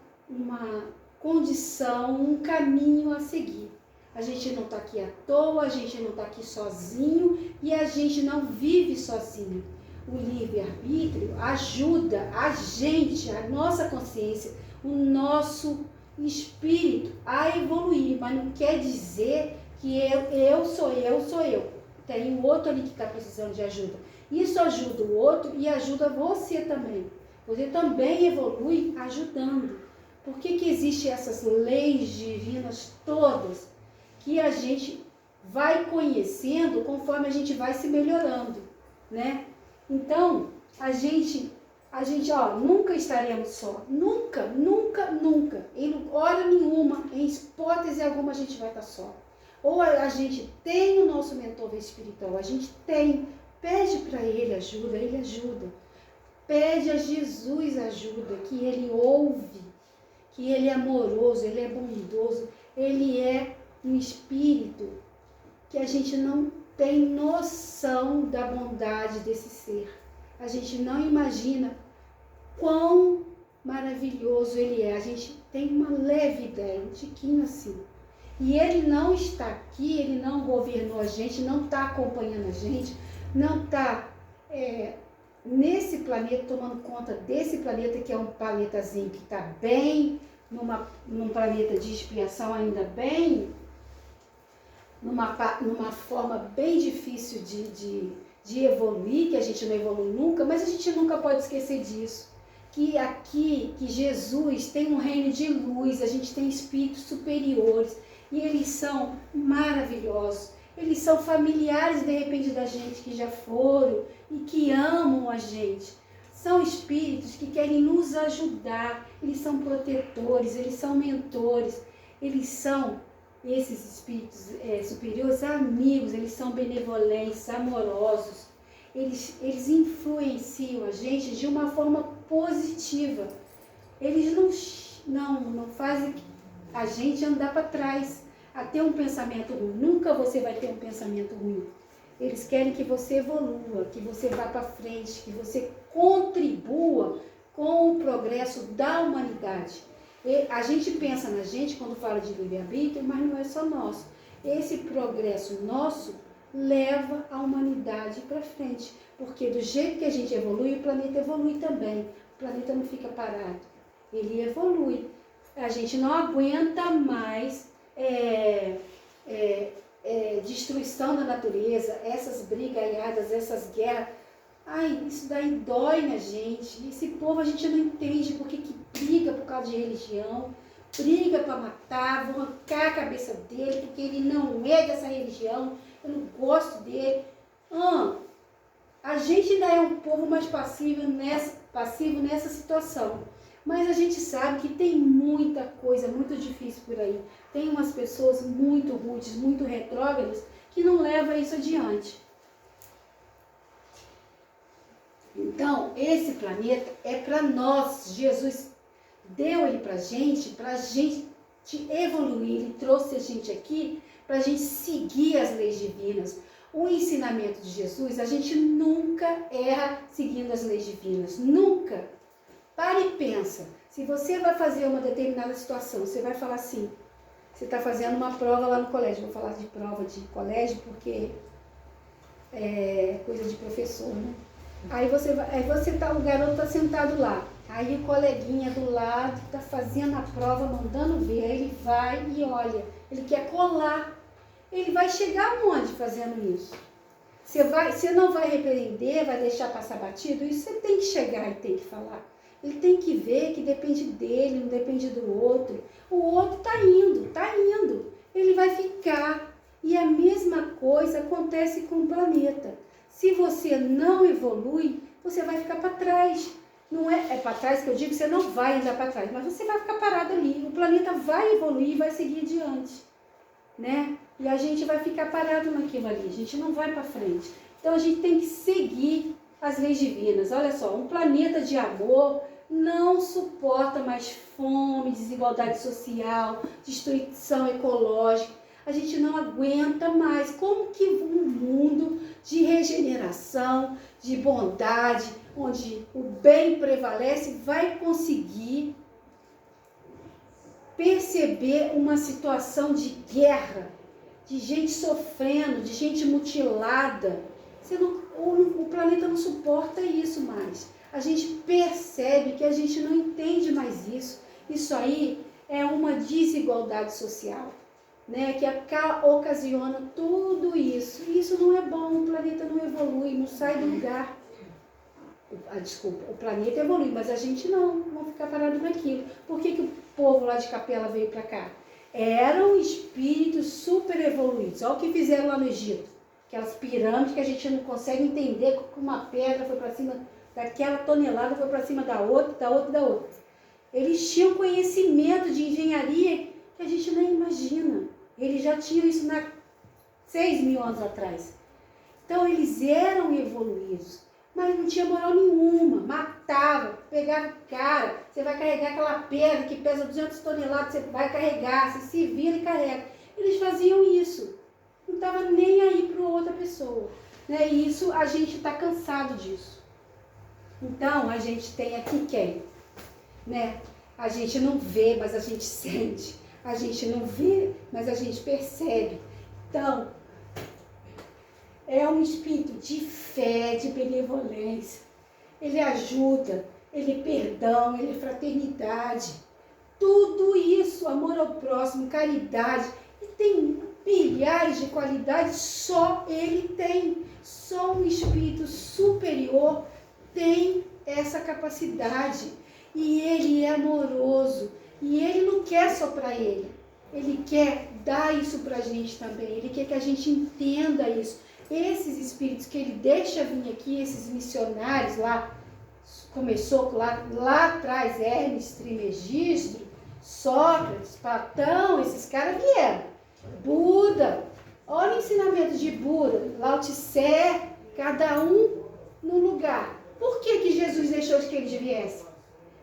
condição, um caminho a seguir. A gente não está aqui à toa, a gente não está aqui sozinho e a gente não vive sozinho. O livre-arbítrio ajuda a gente, a nossa consciência, o nosso espírito a evoluir, mas não quer dizer que eu sou eu. Tem um outro ali que está precisando de ajuda. Isso ajuda o outro e ajuda você também. Você também evolui ajudando. Por que existem essas leis divinas todas que a gente vai conhecendo conforme a gente vai se melhorando, né? Então, a gente, nunca estaremos só. Nunca, nunca, nunca. Em hora nenhuma, em hipótese alguma, a gente vai estar só. Ou a gente tem o nosso mentor espiritual, a gente tem. Pede para ele ajuda. Pede a Jesus ajuda, que ele ouve, que ele é amoroso, ele é bondoso, ele é um espírito que a gente não tem noção da bondade desse ser. A gente não imagina quão maravilhoso ele é. A gente tem uma leve ideia, um tiquinho assim. E ele não está aqui, ele não governou a gente, não está acompanhando a gente, não está nesse planeta, tomando conta desse planeta, que é um planetazinho que está bem, num planeta de expiação ainda bem, numa forma bem difícil de evoluir, que a gente não evolui nunca, mas a gente nunca pode esquecer disso. Que aqui, que Jesus tem um reino de luz, a gente tem espíritos superiores, e eles são maravilhosos. Eles são familiares, de repente, da gente, que já foram e que amam a gente. São espíritos que querem nos ajudar, eles são protetores, eles são mentores, eles são, esses espíritos superiores, amigos, eles são benevolentes, amorosos. Eles influenciam a gente de uma forma positiva. Eles não fazem a gente andar para trás, a ter um pensamento ruim. Nunca você vai ter um pensamento ruim. Eles querem que você evolua, que você vá para frente, que você contribua com o progresso da humanidade. E a gente pensa na gente quando fala de livre-arbítrio, mas não é só nosso. Esse progresso nosso leva a humanidade para frente, porque do jeito que a gente evolui, o planeta evolui também. O planeta não fica parado, ele evolui. A gente não aguenta mais destruição da natureza, essas brigaiadas, essas guerras. Ai, isso daí dói na gente. Esse povo a gente não entende porque que briga por causa de religião, briga para matar, vão arrancar a cabeça dele porque ele não é dessa religião, eu não gosto dele. A gente ainda é um povo mais passivo nessa situação. Mas a gente sabe que tem muita coisa muito difícil por aí. Tem umas pessoas muito rudes, muito retrógradas, que não levam isso adiante. Então, esse planeta é para nós. Jesus deu ele para a gente evoluir. Ele trouxe a gente aqui para a gente seguir as leis divinas. O ensinamento de Jesus, a gente nunca erra seguindo as leis divinas. Nunca. Para e pensa, se você vai fazer uma determinada situação, você vai falar assim, você está fazendo uma prova lá no colégio, vou falar de prova de colégio porque é coisa de professor, né? O garoto está sentado lá, aí o coleguinha do lado está fazendo a prova, mandando ver, aí ele vai e olha, ele quer colar, ele vai chegar aonde fazendo isso? Você não vai repreender, vai deixar passar batido? Isso você tem que chegar e tem que falar. Ele tem que ver que depende dele, não depende do outro. O outro está indo. Ele vai ficar. E a mesma coisa acontece com o planeta. Se você não evolui, você vai ficar para trás. Não é para trás que eu digo que você não vai andar para trás, mas você vai ficar parado ali. O planeta vai evoluir e vai seguir adiante, né? E a gente vai ficar parado naquilo ali. A gente não vai para frente. Então a gente tem que seguir as leis divinas. Olha só, um planeta de amor não suporta mais fome, desigualdade social, destruição ecológica. A gente não aguenta mais. Como que um mundo de regeneração, de bondade, onde o bem prevalece, vai conseguir perceber uma situação de guerra, de gente sofrendo, de gente mutilada? O planeta não suporta isso mais. A gente percebe que a gente não entende mais isso. Isso aí é uma desigualdade social. né, que ocasiona tudo isso. E isso não é bom, o planeta não evolui, não sai do lugar. Desculpa, o planeta evolui, mas a gente não, vamos ficar parado naquilo. Por que o povo lá de Capela veio para cá? Eram espíritos super evoluídos. Olha o que fizeram lá no Egito. Aquelas pirâmides que a gente não consegue entender, como uma pedra foi para cima daquela tonelada, foi para cima da outra, da outra, da outra. Eles tinham conhecimento de engenharia que a gente nem imagina. Eles já tinham isso 6.000 anos atrás. Então eles eram evoluídos, mas não tinha moral nenhuma. Matava, pegava o cara. Você vai carregar aquela pedra que pesa 200 toneladas, você vai carregar, você se vira e carrega. Eles faziam isso. Não estava nem aí para outra pessoa. Né? E isso, a gente está cansado disso. Então, a gente tem aqui quem? Né? A gente não vê, mas a gente sente. A gente não vê, mas a gente percebe. Então, é um espírito de fé, de benevolência. Ele ajuda, ele perdão, ele fraternidade. Tudo isso, amor ao próximo, caridade. E tem milhares de qualidades, só ele tem. Só um espírito superior tem essa capacidade. E ele é amoroso. E ele não quer só para ele. Ele quer dar isso para a gente também. Ele quer que a gente entenda isso. Esses espíritos que ele deixa vir aqui, esses missionários lá, começou lá atrás, Hermes Trismegisto, Sócrates, Platão, esses caras vieram. Buda, olha o ensinamento de Buda, Lao Tse, cada um no lugar. Por que Jesus deixou que eles viessem?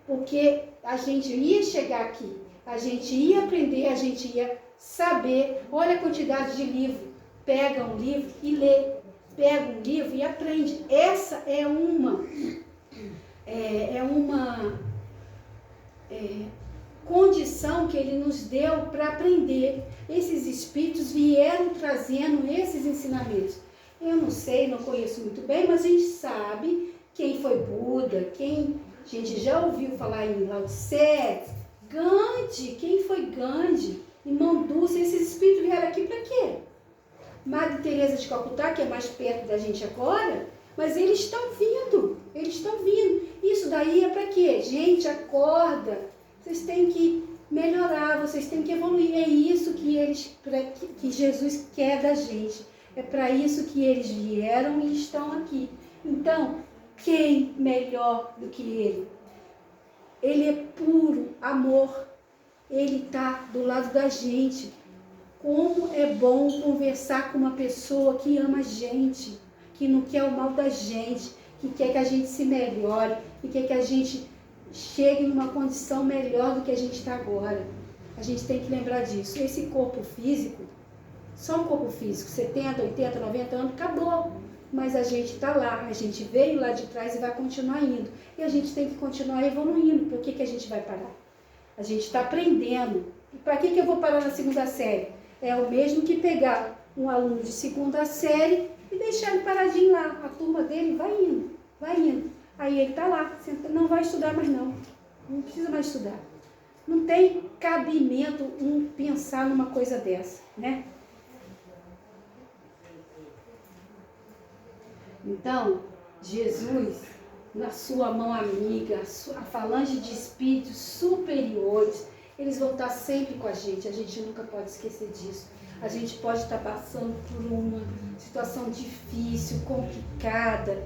Porque a gente ia chegar aqui, a gente ia aprender, a gente ia saber. Olha a quantidade de livro. Pega um livro e lê. Pega um livro e aprende. Essa é uma condição que ele nos deu para aprender. Esses espíritos vieram trazendo esses ensinamentos. Eu não sei, não conheço muito bem, mas a gente sabe quem foi Buda, a gente já ouviu falar em Lao Tse, Gandhi, quem foi Gandhi, Irmão Dulce, esses espíritos vieram aqui para quê? Madre Teresa de Calcutá, que é mais perto da gente agora, mas eles estão vindo. Isso daí é para quê? Gente, acorda. Vocês têm que melhorar, vocês têm que evoluir. É isso que Jesus quer da gente. É para isso que eles vieram e estão aqui. Então, quem melhor do que ele? Ele é puro amor. Ele está do lado da gente. Como é bom conversar com uma pessoa que ama a gente, que não quer o mal da gente, que quer que a gente se melhore, que quer que a gente chegue numa condição melhor do que a gente está agora. A gente tem que lembrar disso. Esse corpo físico, só um corpo físico, 70, 80, 90 anos, acabou. Mas a gente está lá, a gente veio lá de trás e vai continuar indo. E a gente tem que continuar evoluindo. Por que a gente vai parar? A gente está aprendendo. E para que eu vou parar na segunda série? É o mesmo que pegar um aluno de segunda série e deixar ele paradinho lá. A turma dele vai indo. Aí ele está lá, não vai estudar mais não. Não precisa mais estudar. Não tem cabimento pensar numa coisa dessa, né? Então, Jesus, na sua mão amiga, a falange de espíritos superiores, eles vão estar sempre com a gente nunca pode esquecer disso. A gente pode estar passando por uma situação difícil, complicada,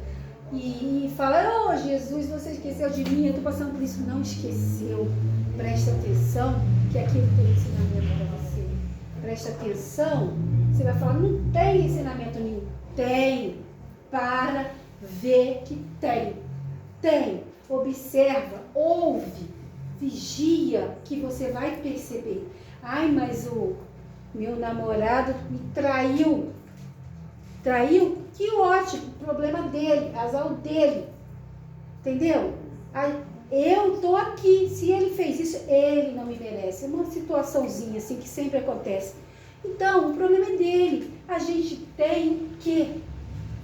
e fala, oh Jesus, você esqueceu de mim, eu estou passando por isso. Não esqueceu. Presta atenção que aquilo tem ensinamento para você. Presta atenção, você vai falar, não tem ensinamento nenhum. Tem, para ver que tem. Tem, observa, ouve, vigia, que você vai perceber. Ai, mas o meu namorado me traiu. Traiu? Que ótimo, problema dele, azar dele. Entendeu? Aí, eu tô aqui, se ele fez isso, ele não me merece. É uma situaçãozinha assim que sempre acontece. Então, o problema é dele. A gente tem que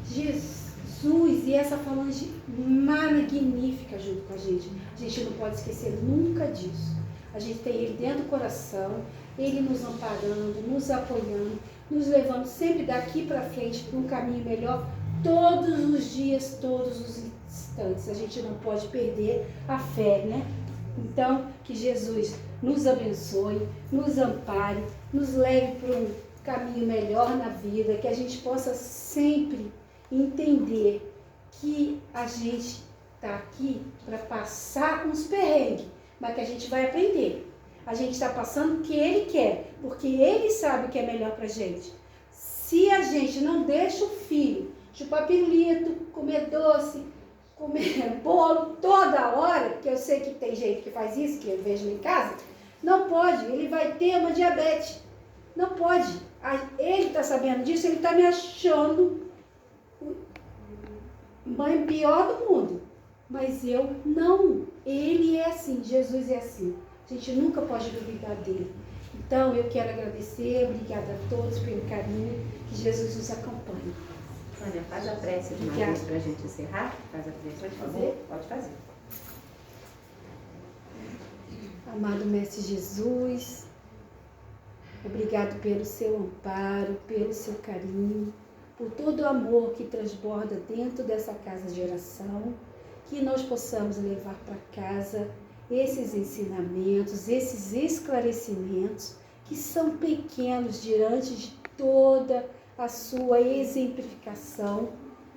Jesus e essa falange magnífica junto com a gente. A gente não pode esquecer nunca disso. A gente tem Ele dentro do coração, Ele nos amparando, nos apoiando, nos levando sempre daqui para frente para um caminho melhor, todos os dias, todos os instantes. A gente não pode perder a fé, né? Então, que Jesus nos abençoe, nos ampare, nos leve para um caminho melhor na vida, que a gente possa sempre entender que a gente está aqui para passar uns perrengues, mas que a gente vai aprender. A gente está passando o que Ele quer, porque Ele sabe o que é melhor para a gente. Se a gente não deixa o filho chupar pirulito, comer doce, comer bolo toda hora, porque eu sei que tem gente que faz isso, que eu vejo em casa, não pode, ele vai ter uma diabetes. Não pode. Ele está sabendo disso, ele está me achando mãe pior do mundo. Mas eu não. Ele é assim, Jesus é assim. A gente nunca pode duvidar dele. Então, eu quero agradecer, obrigada a todos pelo carinho, que Jesus nos acompanhe. Sônia, faz a prece de uma vez para a gente encerrar. Faz a prece, pode fazer? Pode fazer. Amado Mestre Jesus, obrigado pelo seu amparo, pelo seu carinho, por todo o amor que transborda dentro dessa casa de oração, que nós possamos levar para casa esses ensinamentos, esses esclarecimentos, que são pequenos diante de toda a sua exemplificação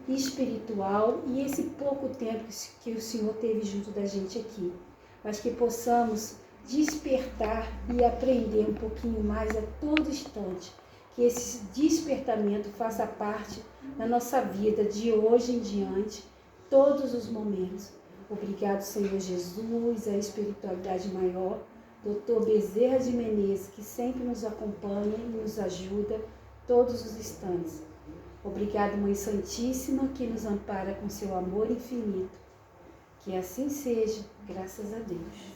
espiritual e esse pouco tempo que o Senhor teve junto da gente aqui. Mas que possamos despertar e aprender um pouquinho mais a todo instante. Que esse despertamento faça parte da nossa vida de hoje em diante, todos os momentos. Obrigado, Senhor Jesus, a espiritualidade maior, Dr. Bezerra de Menezes, que sempre nos acompanha e nos ajuda todos os instantes. Obrigado, Mãe Santíssima, que nos ampara com seu amor infinito. Que assim seja, graças a Deus.